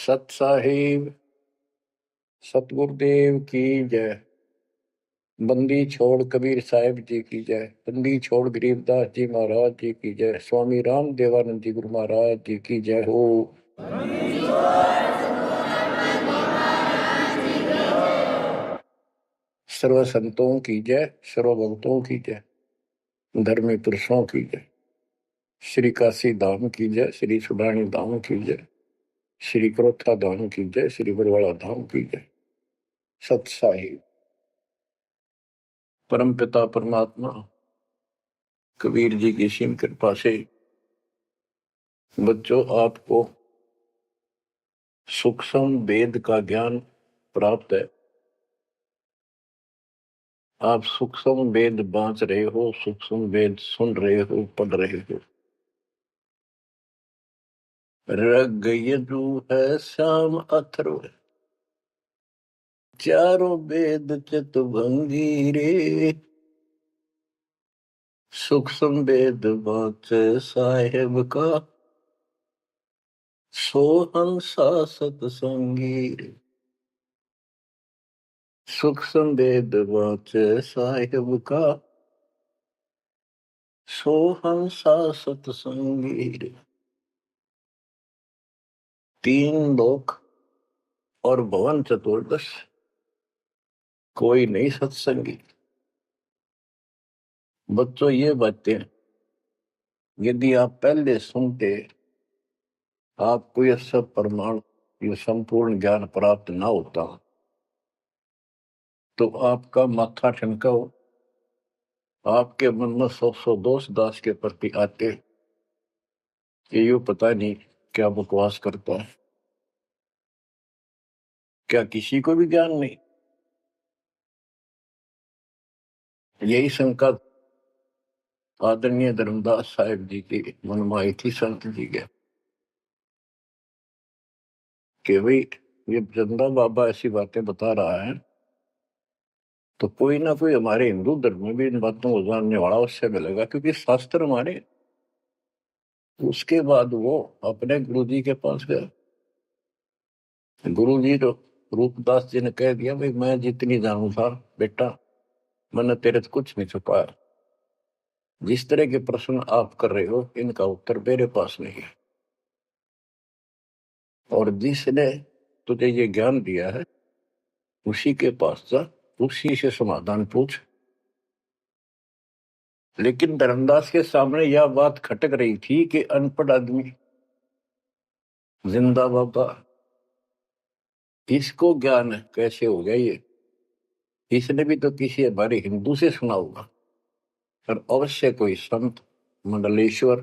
सत साहिब सतगुरुदेव की जय। बंदी छोड़ कबीर साहिब जी की जय। बंदी छोड़ गरीबदास जी महाराज जी की जय। स्वामी राम देवानंद जी गुरु महाराज जी की जय हो। सर्व संतों की जय, सर्व भक्तों की जय, धर्मी पुरुषों की जय। श्री काशी धाम की जय, श्री सुडानी धाम की जय, श्री क्रोथा धाम की जय, श्री बरवाड़ा धाम की जय। सत साहिब परम पिता परमात्मा कबीर जी की सीम कृपा से बच्चों आपको सूक्ष्म वेद का ज्ञान प्राप्त है। आप सूक्ष्म वेद बांच रहे हो, सूक्ष्म वेद सुन रहे हो, पढ़ रहे हो। ऋग यजु है श्याम अथर्व, चारों वेद चितभंगी रे। सूक्ष्म वेद बांच साहेब का, सोहंसा सतसंगी रे। सूक्ष्म वेद बांच साहेब का, सोहंसा सतसंगी रे। तीन लोक और भवन चतुर्दश, कोई नहीं सत्संगी। बच्चों ये बातें यदि आप पहले सुनते, आपको यह सब प्रमाण, ये संपूर्ण ज्ञान प्राप्त ना होता, तो आपका माथा ठनका हो, आपके मन में सौ दोष दास के प्रति आते कि ये पता नहीं क्या बकवास करता है, क्या किसी को भी ज्ञान नहीं। यही शंका आदरणीय धर्मदास साहिब जी के मन में आई थी संत जी के, कि भाई ये चंदा बाबा ऐसी बातें बता रहा है, तो कोई ना कोई हमारे हिंदू धर्म में भी इन बातों को जानने वाला उससे मिलेगा, क्योंकि शास्त्र हमारे। उसके बाद वो अपने गुरुजी के पास गया। गुरुजी तो रूपदास जी ने कह दिया, भाई मैं जितनी जानू था बेटा, मैंने तेरे से कुछ नहीं छुपाया। जिस तरह के प्रश्न आप कर रहे हो, इनका उत्तर मेरे पास नहीं है, और जिसने तुझे ये ज्ञान दिया है उसी के पास जा, उसी से समाधान पूछ। लेकिन धर्मदास के सामने यह बात खटक रही थी कि अनपढ़ आदमी, जिंदा बाबा, इसको ज्ञान कैसे हो गया ये? इसने भी तो किसी हमारे हिंदू से सुना होगा, और अवश्य कोई संत, मंडलेश्वर,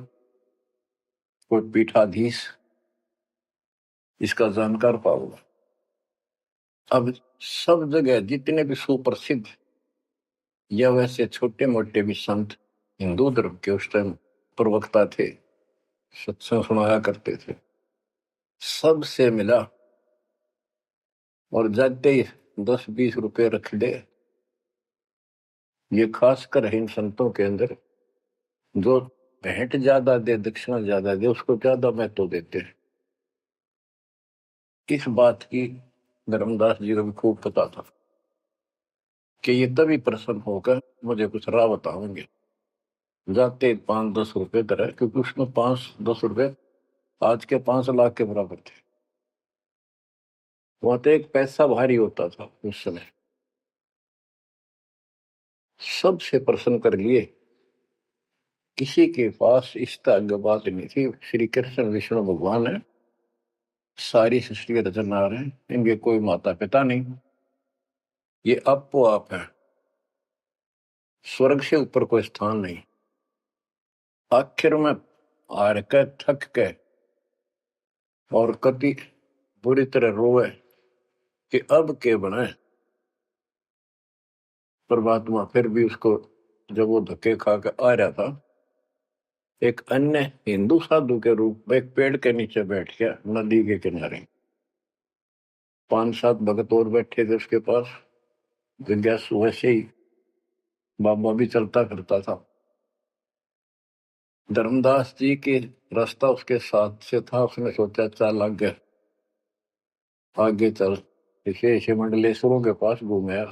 कोई पीठाधीश इसका जानकार पाओगा। अब सब जगह जितने भी सुप्रसिद्ध या वैसे छोटे मोटे भी संत हिंदू धर्म के उस टाइम प्रवक्ता थे, सत्संग सुनाया करते थे, सबसे मिला और जाते ही 10-20 रुपए रख दे। ये खासकर इन संतों के अंदर जो भेंट ज्यादा दे, दक्षिणा ज्यादा दे, उसको ज्यादा महत्व देते हैं। इस बात की धर्मदास जी को भी खूब पता था कि ये तभी प्रसन्न होकर मुझे कुछ राह बताएंगे। जाते 5-10 रुपए तरह, क्योंकि उसमें 5-10 रुपए आज के 5 लाख के बराबर थे। वहां तो एक पैसा भारी होता था उस समय। सबसे प्रसन्न कर लिए, किसी के पास इस तरह बात नहीं थी। श्री कृष्ण विष्णु भगवान है, सारी सृष्टि के रचनहार हैं, इनके कोई माता पिता नहीं, ये आपो आप है, स्वर्ग से ऊपर कोई स्थान नहीं। आखिर में हार के, थक के और कति बुरी तरह रोए कि अब के बनाए। परमात्मा फिर भी उसको, जब वो धक्के खा के आ रहा था, एक अन्य हिंदू साधु के रूप में एक पेड़ के नीचे बैठ गया, नदी के किनारे। 5-7 भगत और बैठे थे उसके पास। जिज्ञासु वैसे ही बाबा भी चलता करता था। धर्मदास जी के रास्ता उसके साथ से था, उसने सोचा चल लग गया। आगे चल विशेष मंडलेश्वरों के पास घूमया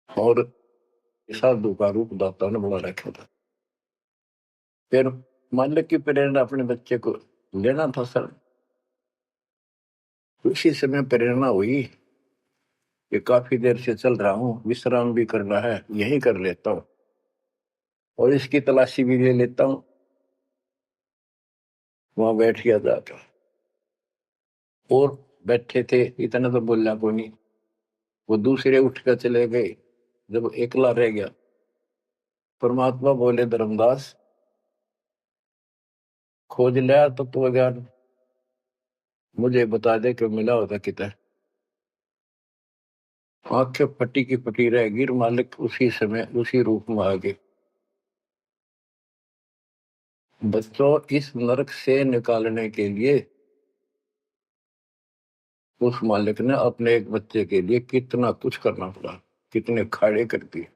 और साधु का रूप दाता ने बना रखा था। फिर मालिक की प्रेरणा अपने बच्चे को लेना था सर। उसी समय प्रेरणा हुई कि काफी देर से चल रहा हूँ, विश्राम भी करना है, यही कर लेता हूँ और इसकी तलाशी भी ले लेता हूँ। वहां बैठ गया जाकर और बैठे थे, इतना तो बोलना कोई नहीं। वो दूसरे उठ कर चले गए। जब एकला रह गया, परमात्मा बोले, धर्मदास खोज लिया तत्व ज्ञान, मुझे बता दे कि मिला होता कितना। आंखें फटी की फटी रह गिर, मालिक उसी समय उसी रूप में आ गए। बच्चों, इस नरक से निकालने के लिए उस मालिक ने अपने एक बच्चे के लिए कितना कुछ करना पड़ा, कितने खाड़े कर दिए।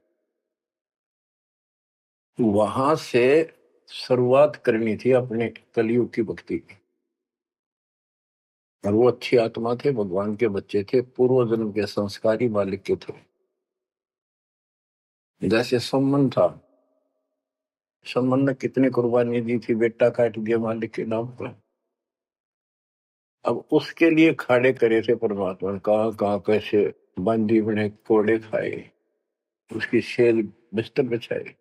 वहां से शुरुआत करनी थी अपने कलयुग की भक्ति की। और वो अच्छी आत्मा थे, भगवान के बच्चे थे, पूर्व जन्म के संस्कारी मालिक के थे। जैसे सम्मन था, सम्मन ने कितनी कुर्बानी दी थी, बेटा काट दिया मालिक के नाम पर। अब उसके लिए खाड़े करे थे परमात्मा ने, कहाँ कहाँ कैसे बंदी बने, कोड़े खाए, उसकी शेल बिस्तर बिछाए।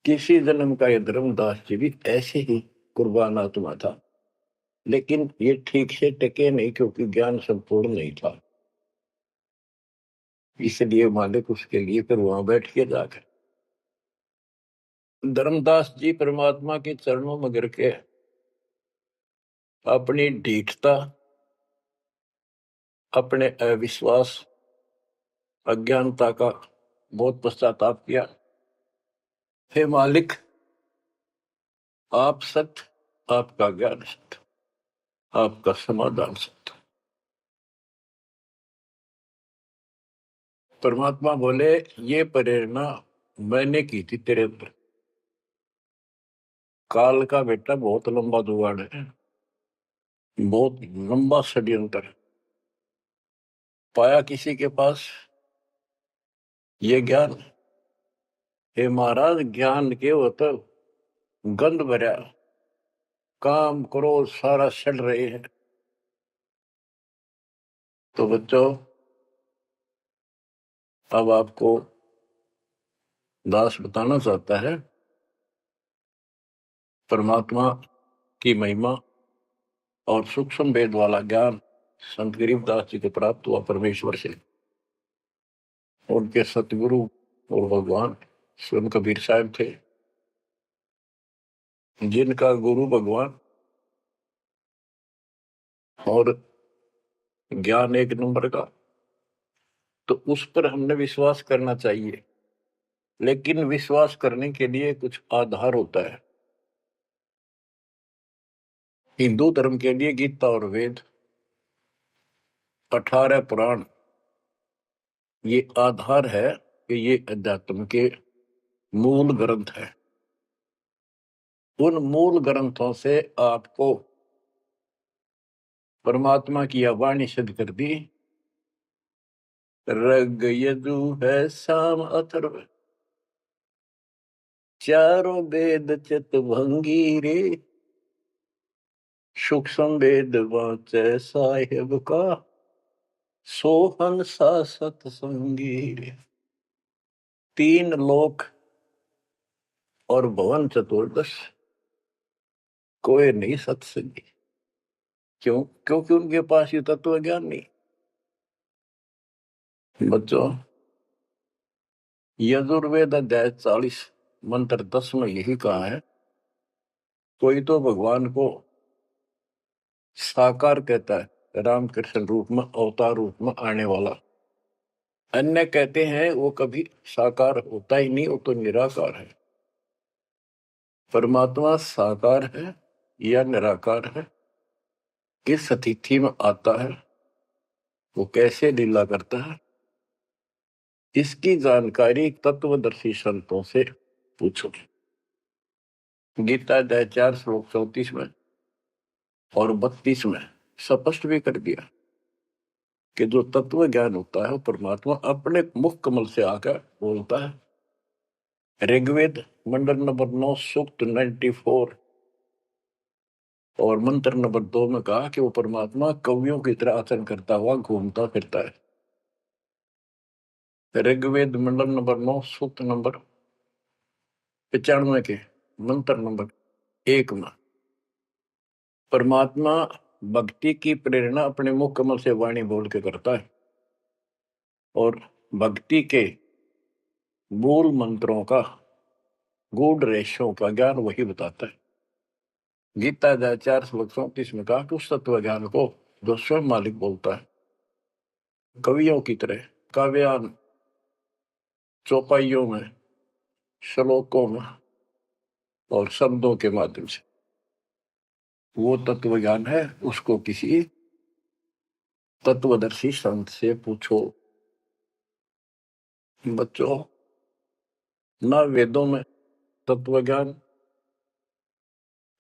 किसी जन्म का ये धर्मदास जी भी ऐसे ही कुर्बान आत्मा था, लेकिन ये ठीक से टिके नहीं क्योंकि ज्ञान संपूर्ण नहीं था। इसलिए मालिक उसके लिए फिर वहां बैठ के जाकर धर्मदास जी परमात्मा के चरणों में गिर के अपनी ढीठता, अपने अविश्वास, अज्ञानता का बहुत पश्चाताप किया। हे मालिक, आप सत्य, आपका ज्ञान सत्य, आपका समाधान सत्य। परमात्मा बोले, ये प्रेरणा मैंने की थी तेरे अंदर। काल का बेटा बहुत लंबा जुगाड़ है, बहुत लंबा षड्यंत्र। पाया किसी के पास ये ज्ञान, हे महाराज, ज्ञान के वो तो गंध भरा, काम करो सारा सड़ रहे हैं। तो बच्चों, अब आपको दास बताना चाहता है परमात्मा की महिमा और सूक्ष्म वेद वाला ज्ञान संत गरीबदास जी को प्राप्त हुआ परमेश्वर से। उनके सतगुरु और भगवान स्वयं कबीर साहब थे, जिनका गुरु भगवान और ज्ञान एक नंबर का। तो उस पर हमने विश्वास करना चाहिए, लेकिन विश्वास करने के लिए कुछ आधार होता है। हिंदू धर्म के लिए गीता और वेद, 18 पुराण, ये आधार है कि ये अध्यात्म के मूल ग्रंथ है। उन मूल ग्रंथों से आपको परमात्मा की वाणी सिद्ध कर दी। ऋग यजु है साम अथर्व, चारों वेद चित भंगी रे, सूक्ष्म वेद वाचे साहेब का, सोहन सा सतसंगी रे। 3 लोक और भवन चतुर्दश, कोई नहीं सत्संगी। क्यों? क्योंकि उनके पास ये तत्व ज्ञान नहीं। बच्चों, यजुर्वेद अध्याय 40 मंत्र 10 में यही कहा है, कोई तो भगवान को साकार कहता है, रामकृष्ण रूप में, अवतार रूप में आने वाला। अन्य कहते हैं वो कभी साकार होता ही नहीं, वो तो निराकार है। परमात्मा साकार है या निराकार है, किस स्थिति में आता है, वो कैसे लीला करता है, इसकी जानकारी तत्वदर्शी संतों से पूछो। गीता अध्याय 4 श्लोक 34 में और 32 में स्पष्ट भी कर दिया कि जो तत्व ज्ञान होता है वो परमात्मा अपने मुख कमल से आकर बोलता है। ऋग्वेद मंडल नंबर 9 सूक्त 94 और मंत्र नंबर 2 में कहा कि वो परमात्मा कवियों की तरह आचरण करता हुआ घूमता फिरता है। ऋग्वेद मंडल नंबर 9 सूक्त नंबर 95 के मंत्र नंबर 1 में परमात्मा भक्ति की प्रेरणा अपने मुख कमल से वाणी बोल के करता है और भक्ति के मूल मंत्रों का गूढ़ रहस्यों का ज्ञान वही बताता है। गीता अध्याय 4 श्लोक 34 में कहा कि उस तत्व ज्ञान को जो स्वयं मालिक बोलता है कवियों की तरह काव्यान चौपाइयों में श्लोकों में और शब्दों के माध्यम से वो तत्व ज्ञान है, उसको किसी तत्वदर्शी संत से पूछो। बच्चों, ना वेदों में तत्व ज्ञान,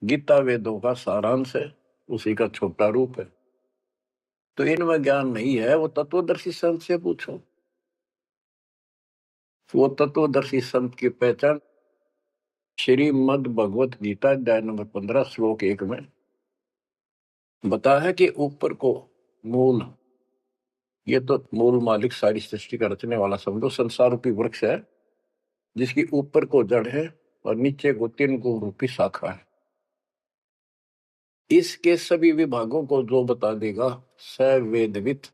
गीता वेदों का सारांश है, उसी का छोटा रूप है। तो इनमें ज्ञान नहीं है, वो तत्वदर्शी संत से पूछो। वो तत्वदर्शी संत की पहचान श्रीमद् भगवत गीता अध्याय नंबर 15 श्लोक 1 में बता है कि ऊपर को मूल, ये तो मूल मालिक सारी सृष्टि का रचने वाला समझो संसार रूपी वृक्ष है जिसकी ऊपर को जड़ है और नीचे को 3 गुण रूपी शाखा है। इसके सभी विभागों को जो बता देगा स वेदवित,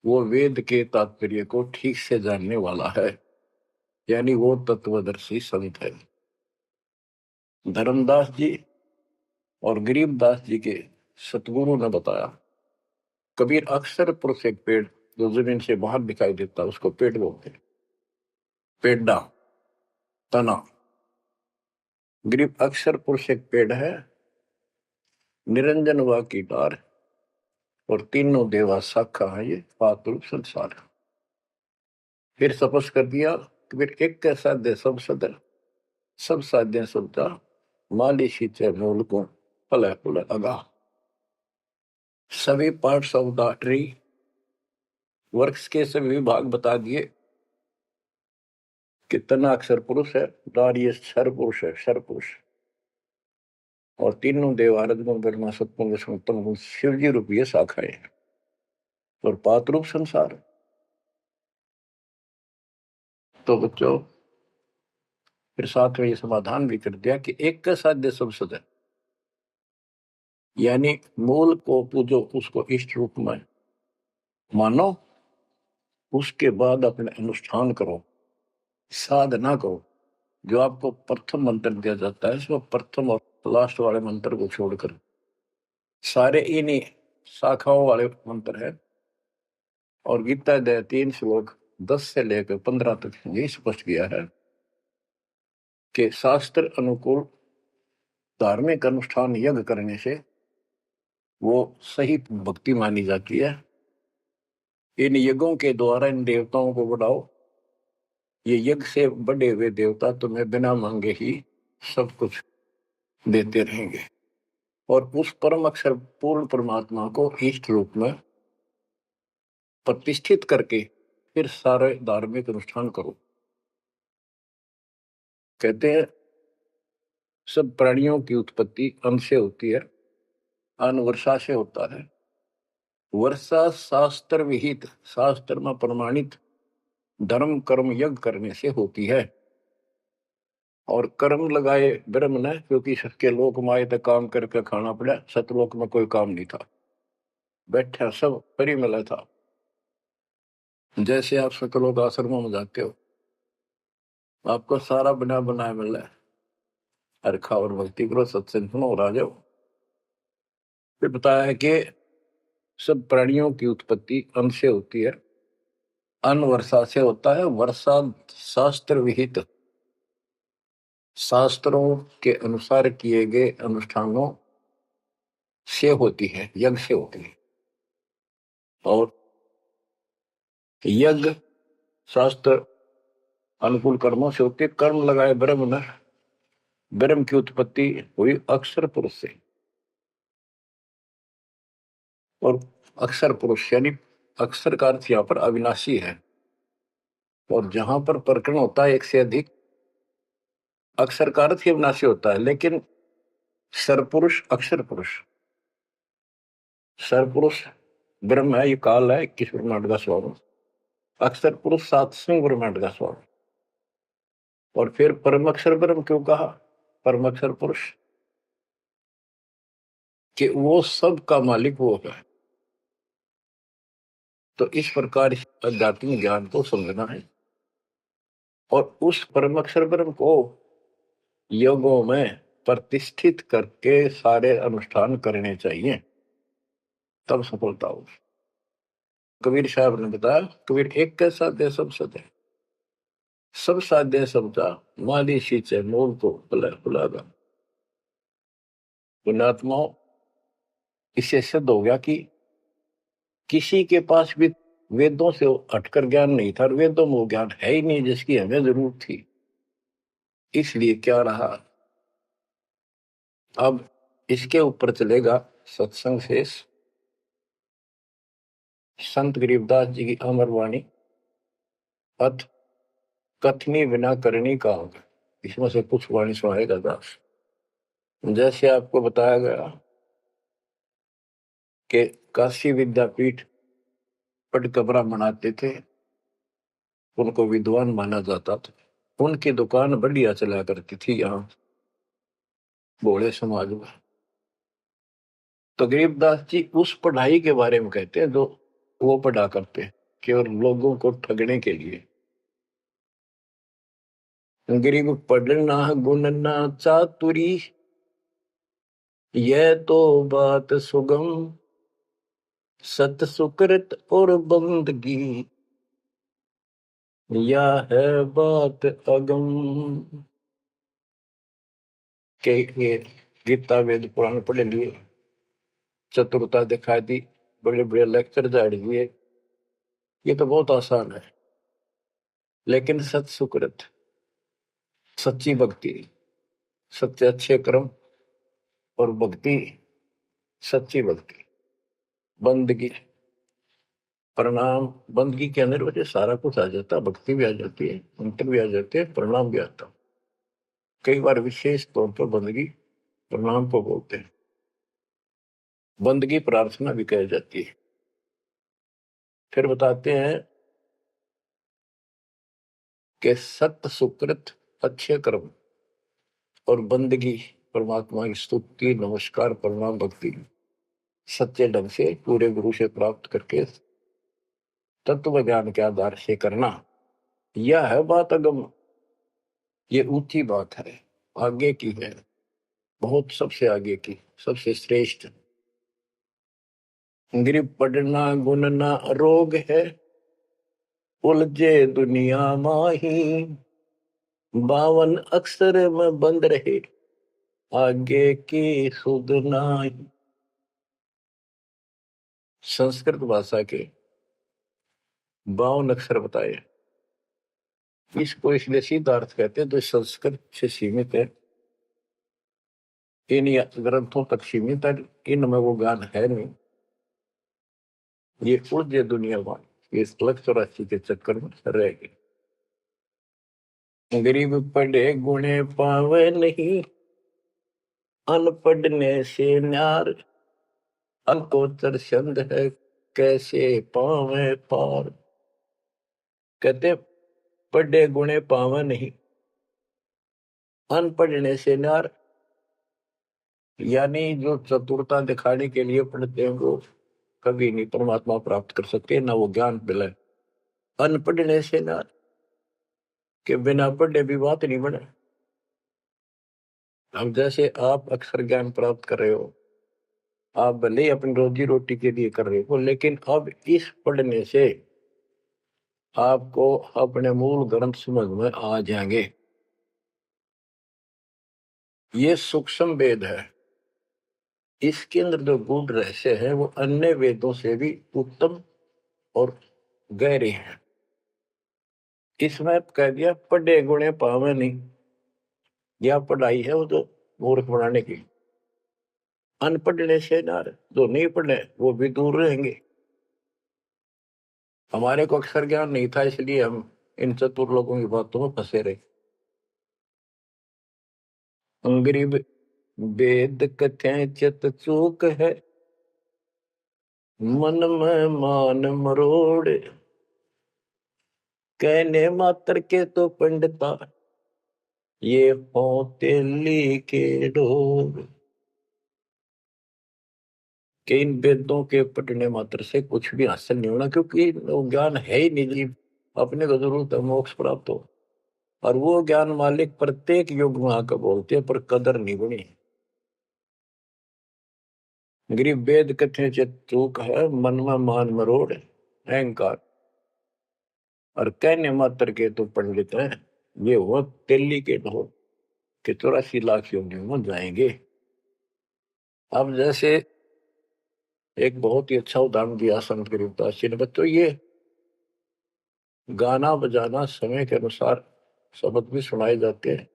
वो वेद के तात्पर्य को ठीक से जानने वाला है, यानी वो तत्वदर्शी संत है। धर्मदास जी और गरीबदास जी के सतगुरु ने बताया, कबीर अक्सर पुरुष एक पेड़ जो जमीन से बाहर दिखाई देता उसको पेड़ बोलते हैं, पेड़ा तना। गरीब अक्सर पुरुष एक पेड़ है, निरंजन व की डार और तीनों देवा शाखा है, ये पातुल संसार। फिर स्पष्ट कर दिया कबीर एक के साध्य सब सदर, सब साध्य सबता माली सींचे मूल को फल फूल अगा। सभी पार्ट्स ऑफ द ट्री, वृक्ष के सभी विभाग बता दिए कि तना अक्षर पुरुष है, डार ये क्षर पुरुष है, क्षर पुरुष, और तीनों देव आराधना ब्रह्मा सत्पुरुष विष्णु गुण शिव जी रूपी शाखाएं और पात रूप संसार। तो बच्चों, फिर साथ में ये समाधान भी कर दिया कि एक का साध्य सब सदन, यानी मूल को पूजो, उसको इष्ट रूप में मानो, उसके बाद अपने अनुष्ठान करो, साधना करो। जो आपको प्रथम मंत्र दिया जाता है इसमें प्रथम और लास्ट वाले मंत्र को छोड़कर सारे इन्हीं शाखाओं वाले मंत्र है। और गीता अध्याय 3 श्लोक 10 से लेकर 15 तक यही स्पष्ट किया है कि शास्त्र अनुकूल धार्मिक अनुष्ठान यज्ञ करने से वो सही भक्ति मानी जाती है। इन यज्ञों के द्वारा इन देवताओं को बढ़ाओ, ये यज्ञ से बढ़े हुए देवता तुम्हें बिना मांगे ही सब कुछ देते रहेंगे। और उस परम अक्षर पूर्ण परमात्मा को इष्ट रूप में प्रतिष्ठित करके फिर सारे धार्मिक अनुष्ठान करो। कहते हैं सब प्राणियों की उत्पत्ति अन्न से होती है, अन्न वर्षा से होता है। वर्षा शास्त्र विहित, शास्त्र में प्रमाणित धर्म कर्म यज्ञ करने से होती है। और कर्म लगाए ब्रह्म ने, क्योंकि सबके लोक माए तक काम करके खाना पड़ा, सतलोक में कोई काम नहीं था, बैठा सब परी मिला था। जैसे आप सकलोक आश्रमों में जाते हो, आपको सारा बना बनाया मिल रहा है, हर खाओ और भक्ति करो, सत्संग सुनो और आ जाओ। फिर बताया है कि सब प्राणियों की उत्पत्ति अन्न से होती है, अन्न वर्षा से होता है। वर्षा शास्त्र विहित, शास्त्रों के अनुसार किए गए अनुष्ठानों से होती है, यज्ञ से होती है। और यज्ञ शास्त्र अनुकूल कर्मों से होती है। कर्म लगाए ब्रह्म ने, ब्रह्म की उत्पत्ति हुई अक्षर पुरुष से। और अक्षर पुरुष यानी अक्षर का अर्थ यहाँ पर अविनाशी है। और जहां पर प्रकरण होता है एक से अधिक, अक्षर का अर्थ ही अविनाशी होता है। लेकिन सरपुरुष अक्षर पुरुष, सरपुरुष ब्रह्म है, ये काल है 21 ब्रह्मांड का स्वरूप, अक्षर पुरुष 7वें ब्रह्मांड का स्वरूप। और फिर परम अक्षर ब्रह्म क्यों कहा, परम अक्षर पुरुष, कि वो सब का मालिक वो है। तो इस प्रकार आध्यात्मिक ज्ञान को समझना है और उस परम अक्षर ब्रह्म को योगों में प्रतिष्ठित करके सारे अनुष्ठान करने चाहिए, तब सफलता हो। कबीर साहब ने बताया, कबीर एक के साध्य सब सदे, सब साध्य सबका माली सींचे मूल को बुलागा। पुण्यात्माओं, इससे सिद्ध हो गया कि किसी के पास भी वेदों से हटकर ज्ञान नहीं था, वेदों में वो ज्ञान है ही नहीं जिसकी हमें जरूरत थी। इसलिए क्या रहा, अब इसके ऊपर चलेगा सत्संग शेष, संत गरीबदास जी की अमर वाणी, अथ कथनी बिना करनी का होगा। इसमें से कुछ वाणी सुनाएगा दास। जैसे आपको बताया गया कि काशी विद्यापीठ पट ब्राह्मण आते थे, उनको विद्वान माना जाता था, उनकी दुकान बढ़िया चला करती थी यहाँ भोले समाज में। तो गरीबदास जी उस पढ़ाई के बारे में कहते हैं जो वो पढ़ा करते हैं, केवल लोगों को ठगने के लिए। गरीब पढ़ना गुणना चातुरी, यह तो बात सुगम, सत सुकृत और बंदगी, या है बात अगम। के गीता वेद पुराण पढ़े लिए, चतुरता दिखा दी, बड़े बड़े लेक्चर झाड़ दिए, ये तो बहुत आसान है। लेकिन सत सुकृत, सच्ची भक्ति, सच्चे अच्छे कर्म और भक्ति, सच्ची भक्ति, बंदगी, प्रणाम, बंदगी के अंदर वजह सारा कुछ आ जाता, भक्ति भी आ जाती है, मंत्र भी आ जाते हैं, प्रणाम भी आता। कई बार विशेष तौर पर बंदगी प्रणाम को बोलते हैं, बंदगी प्रार्थना भी कही जाती है। फिर बताते हैं कि सत्य सुकृत अच्छे कर्म और बंदगी, परमात्मा की स्तुति नमस्कार प्रणाम भक्ति सच्चे ढंग से पूरे गुरु से प्राप्त करके तत्व ज्ञान के आधार से करना, यह है बात अगम। ये ऊंची बात है, आगे की है, बहुत सबसे आगे की, सबसे श्रेष्ठ। गिर पढ़ना गुनना रोग है, उलझे दुनिया माही, 52 अक्षर में बंद रहे, आगे की सुध नाही। संस्कृत भाषा के 52 अक्षर बताए, इसको इसलिए सीधा अर्थ कहते हैं जो संस्कृत से सीमित है, इन ग्रंथों तक सीमित है, इनमें वो ज्ञान है नहीं। ये उलझे दुनिया में, ये 184 के चक्कर में रह गए। गरीब पढ़े गुणे पावे नहीं, अनपढ़ने से न्यार, अनकोचर छंद है कैसे पावे पार। कहते पढ़े गुणे पावे नहीं, अनपढ़ने से न्यार, यानी जो चतुरता दिखाने के लिए पढ़ते हैं वो कभी नहीं परमात्मा प्राप्त कर सकते, ना वो ज्ञान मिले। अनपढ़ने से न्यार, के बिना पढ़े भी बात नहीं बने। अब जैसे आप अक्षर ज्ञान प्राप्त कर रहे हो, आप भले ही अपनी रोजी रोटी के लिए कर रहे हो, लेकिन अब इस पढ़ने से आपको अपने मूल ग्रंथ समझ में आ जाएंगे। ये सूक्ष्म वेद है, इसके अंदर जो गूढ़ रहस्य है वो अन्य वेदों से भी उत्तम और गहरे हैं। इसमें कह दिया पढ़े गुणे पावे नहीं, यह पढ़ाई है वो तो मूर्ख बनाने की। अनपढ़ने से ना, जो नहीं पढ़े वो भी दूर रहेंगे। हमारे को अक्षर ज्ञान नहीं था, इसलिए हम इन चतुर लोगों की बातों में फंसे रहे। गरीब वेद कथें चित चूक है, मन में मान मरोड़, कहने मात्र के तो पंडिता, ये होते लिखे ढोर। कि इन वेदों के पढ़ने मात्र से कुछ भी हासिल नहीं होना, क्योंकि वो ज्ञान है ही नहीं जी। अपने को जरूरत है मोक्ष प्राप्त हो, और वो ज्ञान मालिक प्रत्येक युग में आकर बोलते हैं, पर कदर नहीं बनी। गरीब वेद कथे चित चूक है, मन में मान मरोड़, अहंकार, और कहने मात्र के तो पंडित हैं, ये वो दिल्ली के ढोल के 84 लाख योनियों में जाएंगे। अब जैसे एक बहुत ही अच्छा उदाहरण दिया संत गरीबदास जी ने, बच्चों ये गाना बजाना समय के अनुसार शब्द भी सुनाए जाते हैं,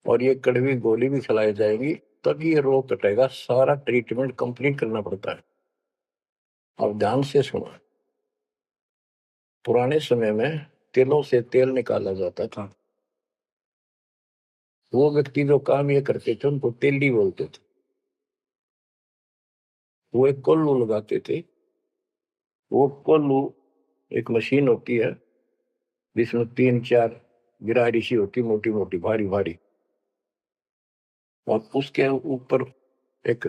और ये कड़वी गोली भी खिलाई जाएगी, तब ये रोग कटेगा। सारा ट्रीटमेंट कंप्लीट करना पड़ता है। अब ध्यान से सुनो। पुराने समय में तिलों से तेल निकाला जाता था। वो व्यक्ति जो काम ये करते थे उनको तेली बोलते थे। वो एक कोल्लू लगाते थे। वो कोल्लू एक मशीन होती है जिसमें 3-4 गिरारी सी होती, मोटी मोटी भारी भारी, और उसके ऊपर एक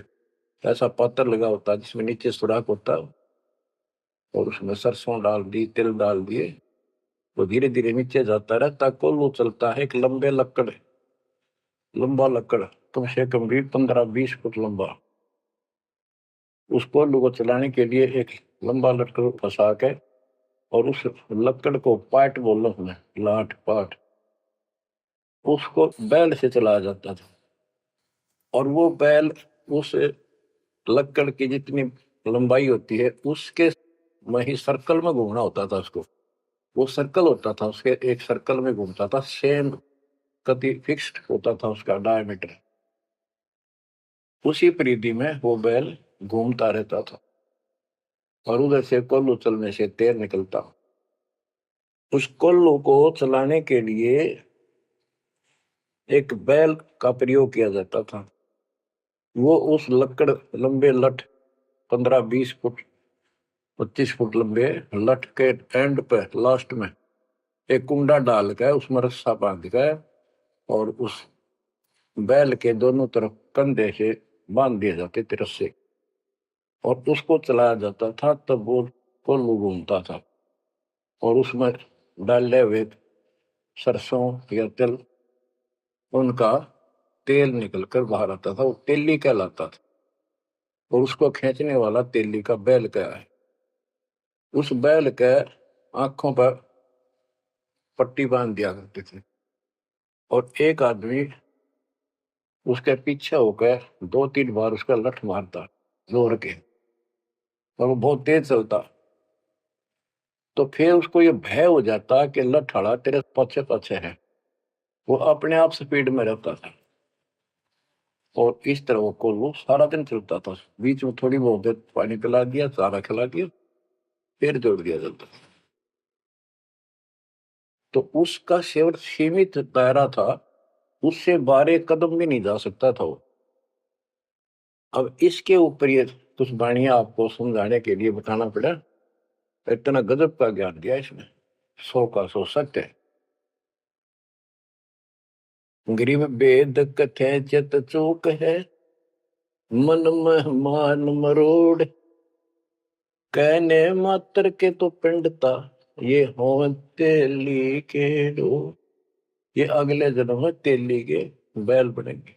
ऐसा पात्र लगा होता है जिसमें नीचे सुराख होता है, और उसमें सरसों डाल दी, तिल डाल दिए, तो धीरे धीरे नीचे जाता रहता। कोल्लू चलता है एक लंबा लकड़, कम से कम भी 15-20 फुट लंबा। उस कोल्लू को चलाने के लिए एक लंबा लकड़ फंसा के, और उस लकड़ को पाट बोल उसमें लाठ पाट, उसको बैल से चलाया जाता था। और वो बैल उस लकड़ की जितनी लंबाई होती है उसके में ही सर्कल में घूमना होता था उसको। वो सर्कल होता था, उसके एक सर्कल में घूमता था, सेम कति फिक्स्ड होता था उसका डायमीटर। उसी परिधि में वो बैल घूमता रहता था, और उधर से कोल्लू चलने से तेल निकलता। उस कोल्लू को चलाने के लिए एक बैल का प्रयोग किया जाता था। वो उस लकड़ लंबे लठ 15-20 फुट 25 फुट लंबे लठ के एंड पे लास्ट में एक कुंडा डाल कर उसमें रस्सा बांध कर, और उस बैल के दोनों तरफ कंधे से बांध दिए जाते थे रस्से, और उसको चलाया जाता था। तब वो कोल्लू घूमता था, और उसमें डाले हुए सरसों या तिल, उनका तेल निकलकर बाहर आता था। वो तेली कहलाता था, और उसको खींचने वाला तेली का बैल का है। उस बैल के आंखों पर पट्टी बांध दिया करते थे, और एक आदमी उसके पीछे होकर 2-3 बार उसका लठ मारता जोर के, और वो बहुत तेज चलता। तो फिर उसको ये भय हो जाता कि लठ तेरे पीछे पीछे है। वो अपने आप स्पीड में रहता था, और इस तरह वो कोल्हू सारा दिन चलता था। बीच में थोड़ी बहुत देर पानी पिला दिया, चारा खिला दिया, फिर जोड़ दिया जाता। तो उसका केवल सीमित दायरा था, उससे 12 कदम भी नहीं जा सकता था वो। अब इसके ऊपर ये कुछ वाणियां आपको समझाने के लिए बताना पड़ा। इतना गजब का ज्ञान दिया इसने, 100 का 100 सत्य है। गरीब वेद कथे चित चूक है, मन में मान मरोड़, कहने मात्र के तो पिंडता, ये हो तेली के डो। ये अगले जन्म में तेली के बैल बनेंगे।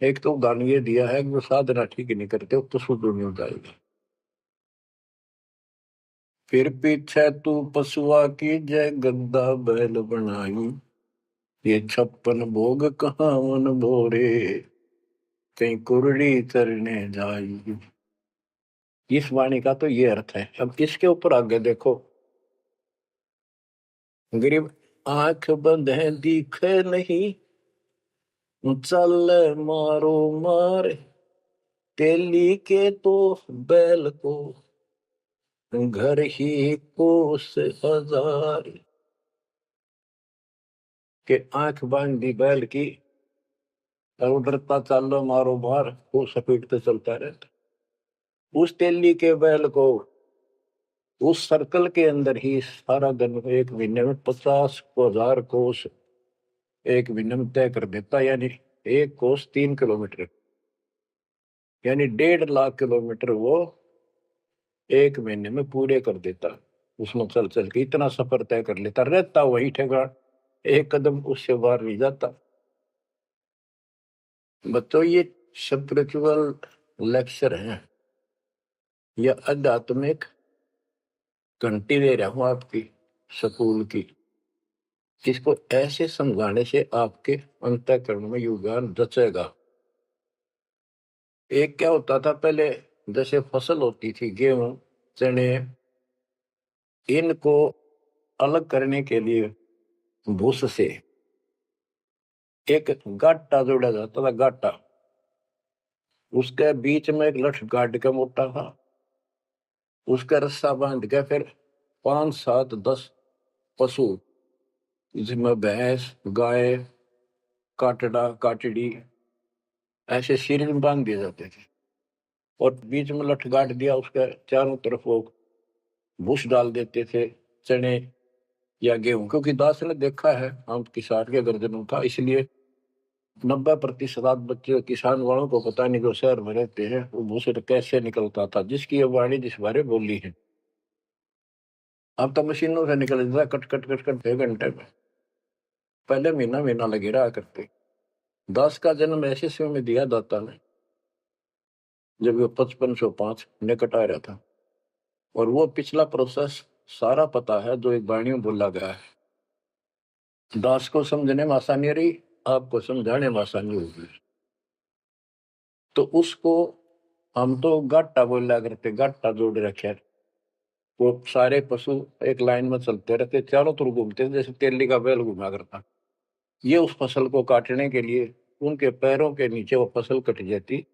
एक तो उदाहरण ये दिया है कि वो साधना ठीक नहीं करते तो शुद्ध नहीं हो जाएगा। फिर पीछे तू पशुआ की जय गद्दा बैल बनाई, ये 56 भोग कहाँ मन भोरे, कहीं कुरड़ी चरने जाई। इस वाणी का तो ये अर्थ है। अब इसके ऊपर आगे देखो। गरीब आंख बंद है दिखे नहीं, चल मारो मार तेली के तो बैल को घर ही कोस हजार। के आंख बांध दी बैल की और उधरता चालो मारो मार, वो सपेटते चलता रहता। उस तेली के बैल को उस सर्कल के अंदर ही सारा दिन एक महीने में 50,000 कोस एक महीने में तय कर देता, यानी एक कोस 3 किलोमीटर, यानी 1.5 लाख किलोमीटर वो एक महीने में पूरे कर देता। उसमें चल चल के इतना सफर तय कर लेता, रहता वही ठेगा, एक कदम उससे बाहर नहीं जाता। बच्चों ये स्पिरिचुअल लेक्चर है या आध्यात्मिक घंटी दे रहा हूं आपकी स्कूल की। इसको ऐसे समझाने से आपके अंतःकरण में योगदान रचेगा। एक क्या होता था पहले, जैसे फसल होती थी गेहूं चने, इनको अलग करने के लिए भूस से एक गाटा जोड़ा जाता था, गाटा। उसके बीच में एक लठ गाड़ के मोटा था, उसका रस्सा बांध के फिर 5 7 10 पशु, जिसमें भैंस गाय काटड़ा काटड़ी ऐसे शरीर में बांध दिए जाते थे, और बीच में लठ गाड़ दिया, उसके चारों तरफ वो भूस डाल देते थे, चने या गेहूं। क्योंकि दास ने देखा है, हम किसान के गर्जनों था, इसलिए 90% बच्चे किसान वालों को पता नहीं, जो शहर में रहते हैं, वो भूसे कैसे निकलता था, जिसकी ये वाणी जिस बारे बोली है। अब तो मशीनों से निकल जाता, कट कट कट कट 1 घंटे में। पहले महीना महीना लगे रहा करते। दास का जन्म ऐसे समय में दिया दाता ने जब वो 5505 निकट आ रहा था, और वो पिछला प्रोसेस सारा पता है जो एक वाणी में बोला गया है। दास को समझने में आसानी रही, आपको समझाने में आसानी होगी। तो उसको हम तो गाटा बोला करते, गाटा जोड़ रखे। वो सारे पशु एक लाइन में चलते रहते, चारों तरफ घूमते, जैसे तेली का बैल घुमा करता। ये उस फसल को काटने के लिए उनके पैरों के नीचे वो फसल कट जाती,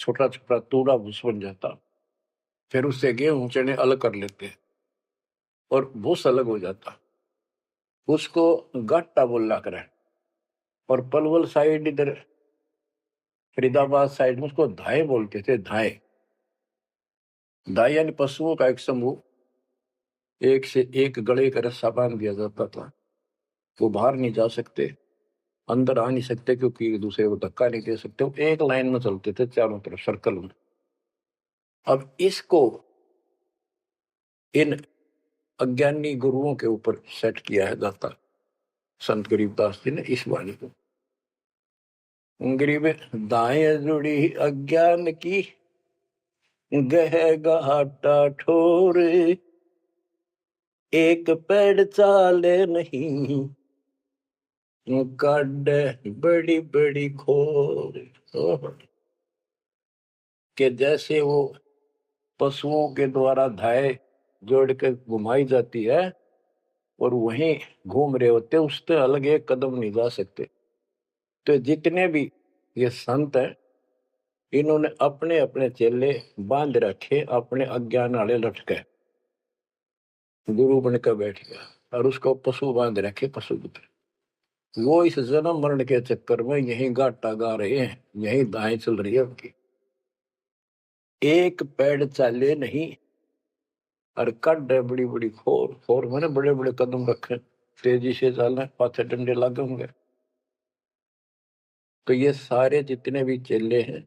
छोटा छोटा तूड़ा भूस बन जाता। फिर उससे गेहूं चने अलग कर लेते और भूस अलग हो जाता। उसको गाटा बोला करे। और पलवल साइड इधर फरीदाबाद साइड में उसको धाए बोलते थे, धाए। धाए यानी पशुओं का एक समूह, एक से एक गले का रस्सा बांध दिया जाता था। वो बाहर नहीं जा सकते, अंदर आ नहीं सकते, क्योंकि एक दूसरे को धक्का नहीं दे सकते। वो एक लाइन में चलते थे चारों तरफ सर्कल में। अब इसको इन अज्ञानी गुरुओं के ऊपर सेट किया है दाता संत गरीबदास जी ने इस वाणी को। गरीब दाएं जुड़ी अज्ञान की गह घाटा ठोर, एक पेड़ चाले नहीं काट बड़ी बड़ी खोर। के जैसे वो पशुओं के द्वारा धाए जोड़ के घुमाई जाती है और वहीं घूम रहे होते, उससे अलग एक कदम नहीं जा सकते। तो जितने भी ये संत हैं, इन्होंने अपने अपने चेले बांध रखे, अपने अज्ञान वाले लटके। गुरु बनकर बैठ गया और उसको पशु बांध रखे, पशु पुत्र। वो इस जन्म मरण के चक्कर में यही गाटा गा रहे हैं, यही दाएं चल रही है उनकी। एक पेड़ चाले नहीं और कड है बड़ी बड़ी खोर। खोर मैंने बड़े बड़े कदम रखे, तेजी से चलना, पाथे डंडे लगे होंगे। तो ये सारे जितने भी चेले हैं,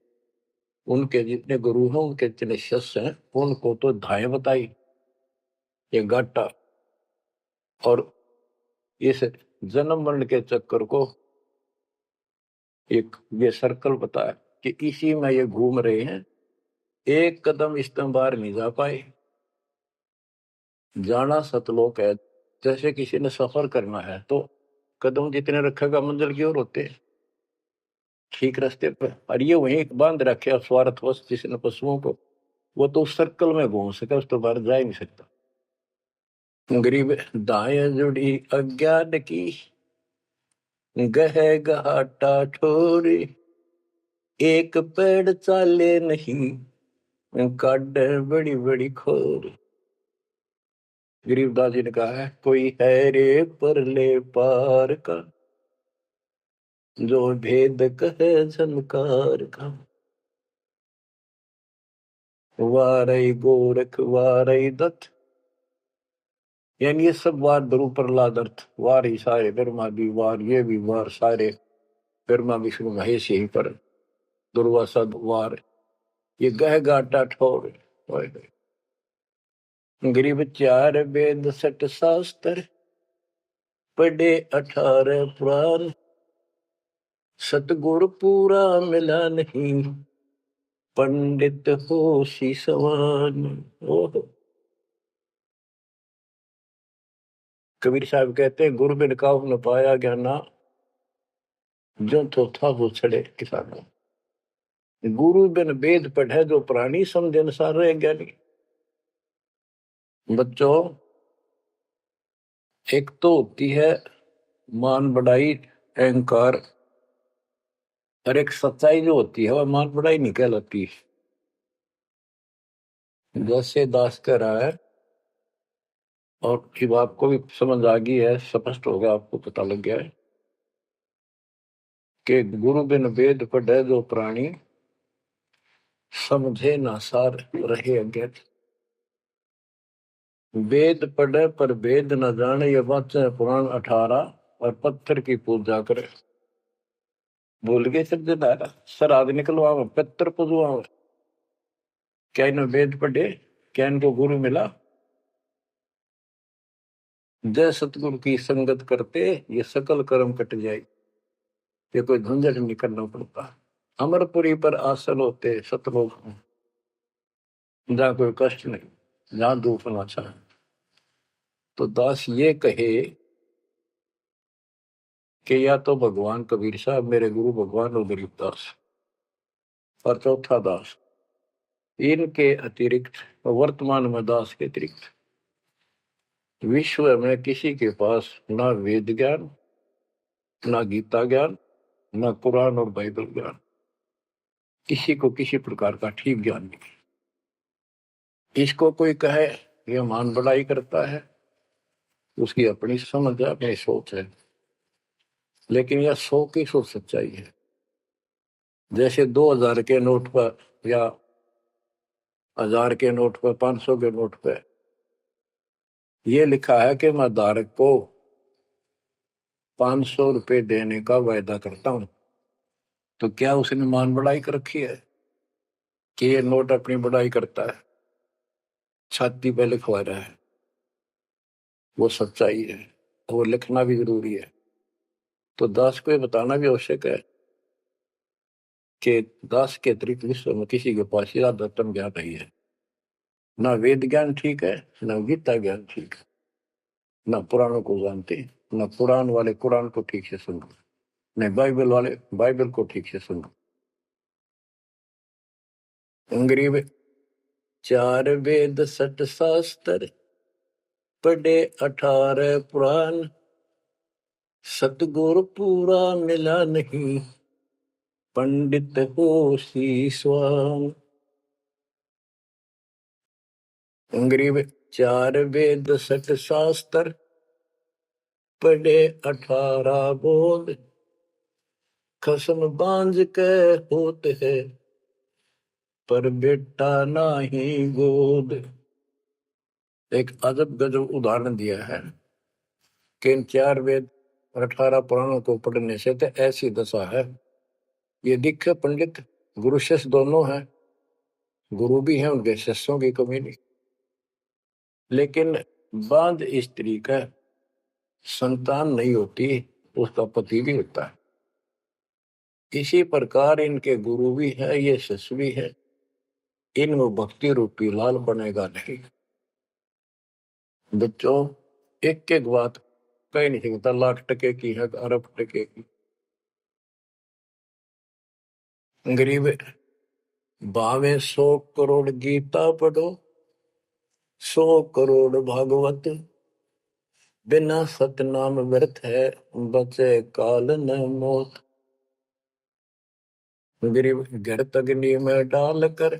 उनके जितने गुरु हैं, उनके जितने शिष्य हैं, उनको तो धाए बताई ये गाटा, और इस जन्म मरण के चक्कर को एक ये सर्कल बताया कि इसी में ये घूम रहे हैं। एक कदम इस तरह बाहर नहीं जा पाए। जाना सतलोक है। जैसे किसी ने सफर करना है तो कदम जितने रखेगा मंजिल की ओर होते हैं, ठीक रास्ते पर। और ये वहीं बांध रखे स्वार्थवश जिसने पशुओं को, वो तो उस सर्कल में घूम सके, उस तो बाहर जा ही नहीं सकता। गरीब दाएं जुड़ी अज्ञान की गह गहाटा ठोरे, एक पेड़ चाले नहीं, काट बड़ी बड़ी खोर। गरीबदास जी ने कहा है, कोई है रे परले पार का, जो भेद कहे झनकार का। वारई गोरख वारई दत्त, यानी ये सब वार द्रु प्रहलाद अर्थ, वार ही सारे ब्रह्मा भी वार, ये भी वार सारे, ब्रह्मा विष्णु महेश यही पर, दुर्वासा वार, ये गह गाटा ठोर। गरीब चार वेद सठ शास्त्र, पढ़े 18 पुराण, सतगुर पूरा मिला नहीं, पंडित हो सी सवान। ओह, कबीर साहब कहते हैं, गुरु बिन काहू न पाया ज्ञाना, जो तो था वो छड़े किसाना। गुरु बिन वेद पढ़े जो प्राणी, समझ अनुसार रहे ज्ञानी। बच्चों, एक तो होती है मान बढ़ाई अहंकार, और एक सच्चाई जो होती है वह मान बढ़ाई नहीं कहलाती। जैसे दास कह रहा है, और जब आपको भी समझ आ गई है, स्पष्ट हो गया, आपको पता लग गया है कि गुरु बिन वेद पढ़े जो प्राणी, समझे ना सार रहे अज्ञात। वेद पढ़े पर वेद न जाने, ये वाचे पुराण 18, और पत्थर की पूजा करे। भूल गए सिद्धिदारा, श्राद्ध निकलवावे, पितर पुजवावे। क्या इन्हें वेद पढ़े, क्या इनको गुरु मिला? जय सतगुरु की संगत करते, ये सकल कर्म कट जाए, ये कोई झंझट नहीं करना पड़ता। अमरपुरी पर आसन होते सतलोक में, जहाँ कोई कष्ट नहीं, जहाँ दुख ना चाहे। तो दास ये कहे कि या तो भगवान कबीर साहब मेरे गुरु भगवान और गरीबदास, और चौथा दास, इनके अतिरिक्त, वर्तमान में दास के अतिरिक्त विश्व में किसी के पास ना वेद ज्ञान, ना गीता ज्ञान, ना कुरान और बाइबल ज्ञान, किसी को किसी प्रकार का ठीक ज्ञान नहीं। इसको कोई कहे ये मान बढ़ाई करता है, उसकी अपनी समझ है, अपनी सोच है, लेकिन यह 100% सच्चाई है। जैसे 2000 के नोट पर, या 1000 के नोट पर, 500 के नोट पर यह लिखा है कि मैं धारक को 500 रुपए देने का वायदा करता हूं, तो क्या उसने मान बढ़ाई कर रखी है कि ये नोट अपनी बढ़ाई करता है, छाती पे लिखवा रहा है? वो सच्चाई है, वो लिखना भी जरूरी है। तो दास को ये बताना भी आवश्यक है कि दास के अतिरिक्त विश्व में किसी के पास ज्यादा तम ज्ञान नहीं है। ना वेद ज्ञान ठीक है, ना गीता ज्ञान ठीक है, ना पुराणों को जानते, ना पुराण वाले कुरान को ठीक से सुनो, नहीं बाइबल वाले बाइबल को ठीक से सुनो। अंग्रेज 4 वेद सठ शास्त्र, पढ़े 18 पुराण, सतगुरु पूरा मिला नहीं, पंडित हो शीशवान। अंग्रेज 4 वेद सठ शास्त्र, पढ़े 18 बोध, खसम बांझ के होते है, पर बेटा नाही गोद। एक अजब गजब उदाहरण दिया है कि इन 4 वेद और 18 पुराणों को पढ़ने से तो ऐसी दशा है, ये दिखे पंडित गुरु शिष्य दोनों हैं, गुरु भी हैं, उनके शिष्यों की कमी नहीं, लेकिन बांध स्त्री का संतान नहीं होती, उसका पति भी होता है। इसी प्रकार इनके गुरु भी है, ये शिष्य भी है, इनमें भक्ति रूपी लाल बनेगा नहीं। बच्चों, एक एक बात कहीं नहीं सकता, लाख टके की है, अरब टके की। गरीब भावे 100 करोड़ गीता पढ़ो, 100 करोड़ भागवत, बिना सतनाम व्यर्थ है, बचे काल न मोत। गरीब घृत अग्नि में डाल कर,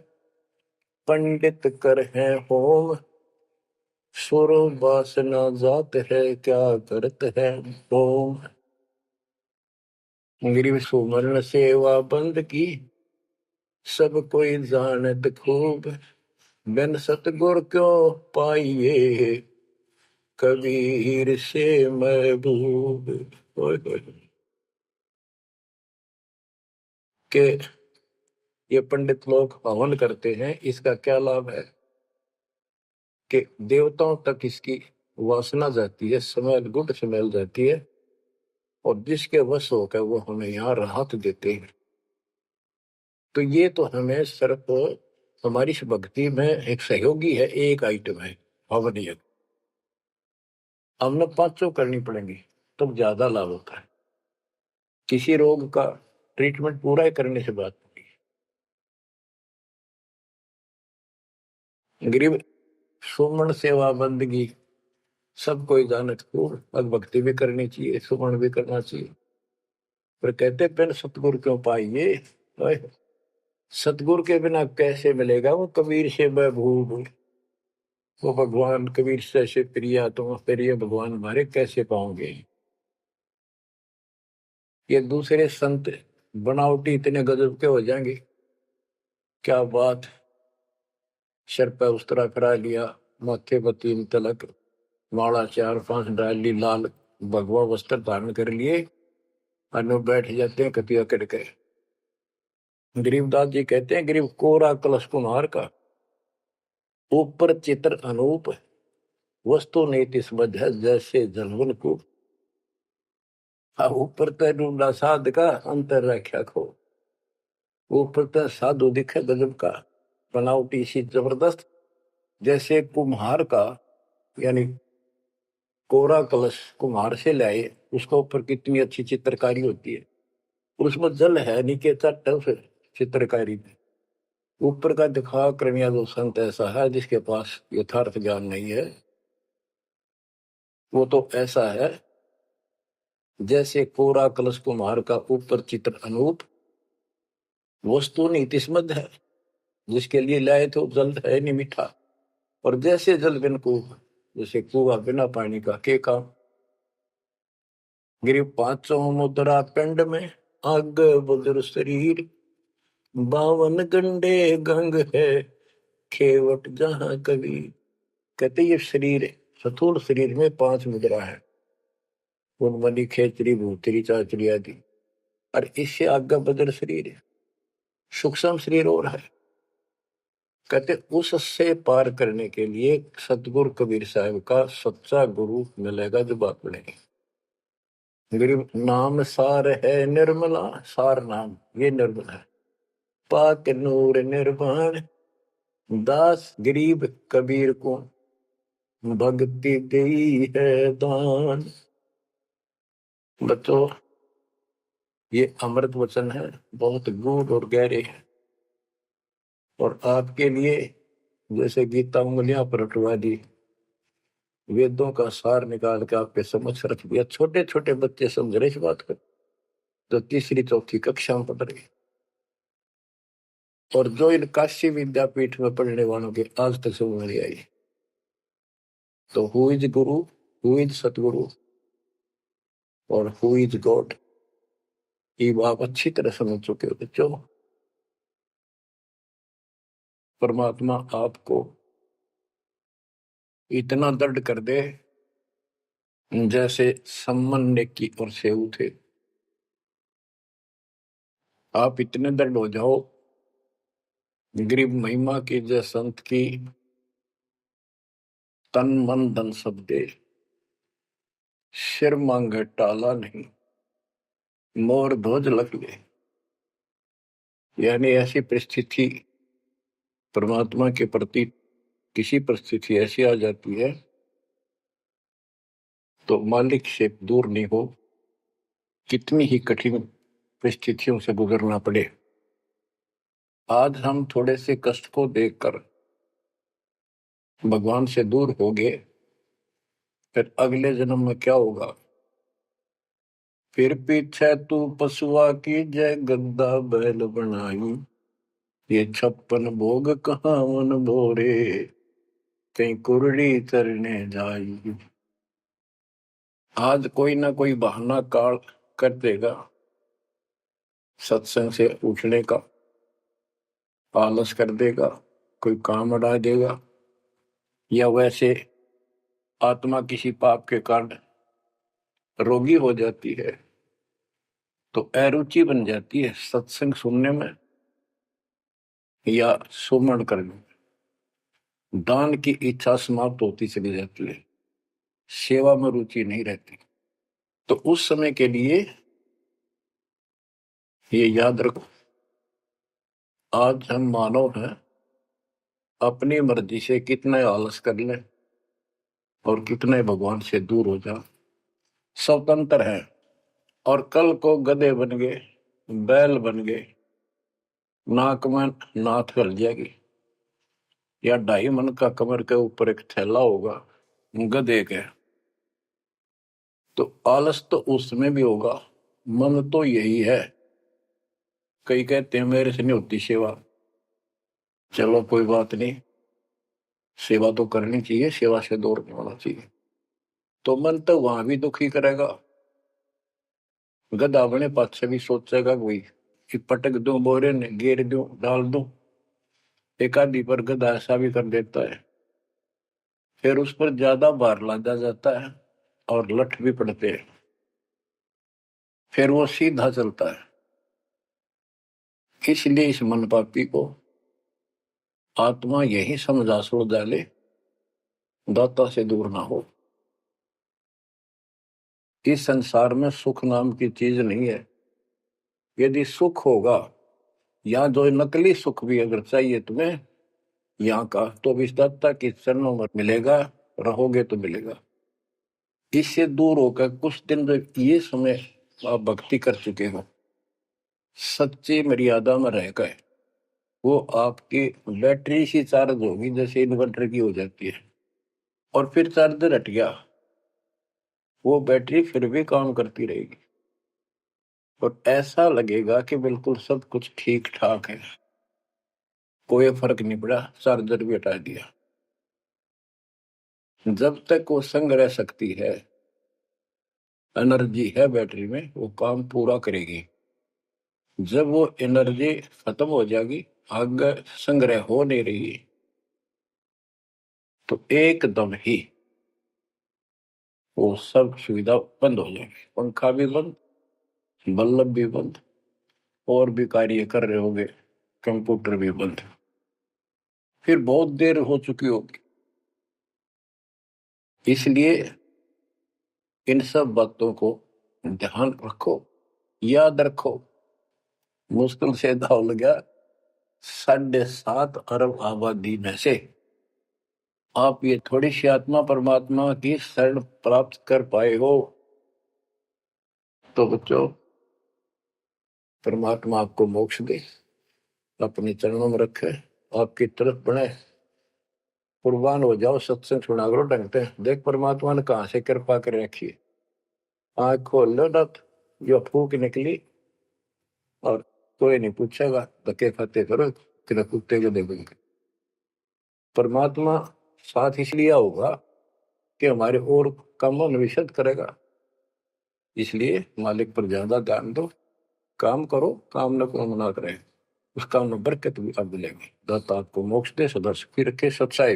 पंडित कर है होम। सुर वासना जात है, क्या करत है होम। गरीब सुमरण सेवा बंद की, सब कोई जानत खूब। बिन सतगुर क्यों पाइए, कबीर से महबूब। ओए होए। के ये पंडित लोग हवन करते हैं, इसका क्या लाभ है कि देवताओं तक इसकी वासना जाती है, स्मेल, गुड स्मेल जाती है, और जिसके वश होकर वो हमें यहाँ राहत देते हैं। तो ये तो हमें सिर्फ हमारी इस भक्ति में एक सहयोगी है, एक आइटम है हवन यज्ञ। हमने पांचों करनी पड़ेंगी तब तो ज्यादा लाभ होता है। किसी रोग का ट्रीटमेंट पूरा ही करने से बात नहीं। गरीब सुमन सेवा बंदगी, सब कोई जानत खूब। अब भक्ति भी करनी चाहिए, सुमन भी करना चाहिए, पर कहते बिन सतगुरु क्यों पाइए। ओए, सतगुरु के बिना कैसे मिलेगा वो कबीर से महबूब। वो भगवान कबीर से प्रिया, तुम प्रिय भगवान हमारे कैसे पाओगे। ये दूसरे संत बनावटी इतने गजब के हो जाएंगे, क्या बात। सिर पर उस्तरा करा लिया, माथे पर 3 तिलक, माला 4-5 डाल ली, लाल भगवा वस्त्र धारण कर लिए, और बैठ जाते हैं कतिया करके। गरीबदास जी कहते हैं, गरीब कोरा कलश कुम्हार का, ऊपर चित्र अनूप। वस्तु नीति समझ है, जैसे जलवन को। ऊपर तो ढूंढा साध का, अंतर रख्या खो। ऊपर तो साधु दिखे गजब का, बनावटी सी जबरदस्त, जैसे कुम्हार का, यानी कोरा कलश कुम्हार से लाए, उसके ऊपर कितनी अच्छी चित्रकारी होती है, उसमें जल है, नीचे चट है उस चित्रकारी में। ऊपर का दिखा क्रमिया जो संत ऐसा है जिसके पास यथार्थ ज्ञान नहीं है, वो तो ऐसा है जैसे कोरा कलश कुम्हार का, ऊपर चित्र अनूप। वस्तु नीतिस्मद है, जिसके लिए लाए तो जल है नहीं मीठा। और जैसे जल बिन कुआं, जैसे कुआं बिना पानी का के काम। गिरी 500 मुद्रा पिंड में, आग बुजुर्ग शरीर। 52 गंडे गंग है, खेवट जहां कभी। कहते ये शरीर, स्थूल शरीर में 5 मुद्रा है, उनमनी खेचरी भूतरी चाचरी आदि। और इससे आगे बदर शरीर है, सूक्ष्म शरीर और है। कहते उससे पार करने के लिए सतगुरु कबीर साहब का सच्चा गुरु मिलेगा जो बात बनेगी। गरीब नाम सार है निर्मला, सार नाम ये निर्मल है। पाक नूर निर्वाण, दास गरीब कबीर को भक्ति दी है दान। बच्चों, ये अमृत वचन है, बहुत गूढ़ और गहरे है, और आपके लिए जैसे गीता उंगलियां पर उठवा दी, वेदों का सार निकाल के आपके समझ रख दिया। छोटे छोटे बच्चे समझ रहे इस बात को, जो 3री-4थी कक्षा में पढ़ रहे, और जो इन काशी विद्यापीठ में पढ़ने वालों के आज तक समझ नहीं आई। तो who is Guru, who is सतगुरु, और हु इज गॉड, ये आप अच्छी तरह समझ चुके हो बच्चों। परमात्मा आपको इतना दृढ़ कर दे, जैसे सम्मन की और सेऊ थे, आप इतने दृढ़ हो जाओ। गरीब महिमा की जय संत की, तन मन धन सब दे, सिर मांगे टाला नहीं, मोर ध्वज लग ले। यानी ऐसी परिस्थिति परमात्मा के प्रति, किसी परिस्थिति ऐसी आ जाती है तो मालिक से दूर नहीं हो, कितनी ही कठिन परिस्थितियों से गुजरना पड़े। आज हम थोड़े से कष्ट को देखकर भगवान से दूर हो गए, फिर अगले जन्म में क्या होगा? फिर पीछे तू पशुआ की जय गद्दा बैल बनाई, ये 56 भोग कहाँ मन भोरे, कहीं कुरड़ी चरने जाई। आज कोई ना कोई बहाना काल कर देगा सत्संग से उठने का, आलस कर देगा, कोई काम अड़ा देगा, या वैसे आत्मा किसी पाप के कारण रोगी हो जाती है तो अरुचि बन जाती है सत्संग सुनने में या सुमरण करने में, दान की इच्छा समाप्त होती चली जाती है, सेवा में रुचि नहीं रहती। तो उस समय के लिए ये याद रखो, आज हम मानव हैं, अपनी मर्जी से कितने आलस कर लें और कितने भगवान से दूर हो जाए, स्वतंत्र है। और कल को गधे बन गए, बैल बन गए, नाक में नाथ गल जाएगी, या 2.5 मन का कमर के ऊपर एक थैला होगा गधे के, तो आलस तो उसमें भी होगा। मन तो यही है। कई कहते हैं मेरे से नहीं होती सेवा, चलो कोई बात नहीं, सेवा तो करनी चाहिए, सेवा से दूर नहीं होना चाहिए। तो मन तो वहां भी दुखी करेगा, गधा बने पास से भी सोचेगा कि पटक दूं बोरे ने, घेर दूं, डाल दूं। एक आदि पर गधा ऐसा भी कर देता है, फिर उस पर ज्यादा भार लादा जाता है और लठ भी पड़ते हैं, फिर वो सीधा चलता है। इसलिए इस मन पापी को आत्मा यही समझा सुड़ डाले, दाता से दूर ना हो। इस संसार में सुख नाम की चीज नहीं है। यदि सुख होगा, या जो नकली सुख भी अगर चाहिए तुम्हें यहाँ का, तो इस दाता के चरणों में मिलेगा, रहोगे तो मिलेगा। इससे दूर होकर कुछ दिन जो ये समय आप भक्ति कर चुके हो, सच्ची मर्यादा में रह गए, वो आपकी बैटरी सी चार्ज होगी जैसे इन्वर्टर की हो जाती है, और फिर चार्जर हट गया, वो बैटरी फिर भी काम करती रहेगी और ऐसा लगेगा कि बिल्कुल सब कुछ ठीक ठाक है, कोई फर्क नहीं पड़ा, चार्जर भी हटा दिया। जब तक वो संग रह सकती है, एनर्जी है बैटरी में, वो काम पूरा करेगी। जब वो एनर्जी खत्म हो जाएगी, आगे संग्रह हो नहीं रही, तो एकदम ही वो सब सुविधा बंद हो जाएगी, पंखा भी बंद, बल्ब भी बंद, और भी कार्य कर रहे होंगे, कंप्यूटर भी बंद, फिर बहुत देर हो चुकी होगी। इसलिए इन सब बातों को ध्यान रखो, याद रखो। मुश्किल से दाव लगा 7.5 अरब आबादी में से आप ये थोड़ी सी आत्मा परमात्मा की शरण प्राप्त कर पाए हो, तो बच्चों परमात्मा आपको मोक्ष दे, अपने चरणों में रखे, आपकी तरफ बढ़े, कुर्बान हो जाओ, सत्संग सुना करो ढंग से। देख परमात्मा ने कहां से कृपा कर रखी है, आंख खोल लो ना, जो फूक निकली और कोई नहीं पूछेगा, धक्के खाते करो कि कुत्ते को देखोगे। परमात्मा साथ इसलिए होगा कि हमारे और कामों में विशद करेगा, इसलिए मालिक पर ज्यादा ध्यान दो, काम करो, काम न को मना करें, उस काम में बरकत भी आप मिलेंगे। दाता आपको मोक्ष दे, सदा सुखी रखे, सत्साई।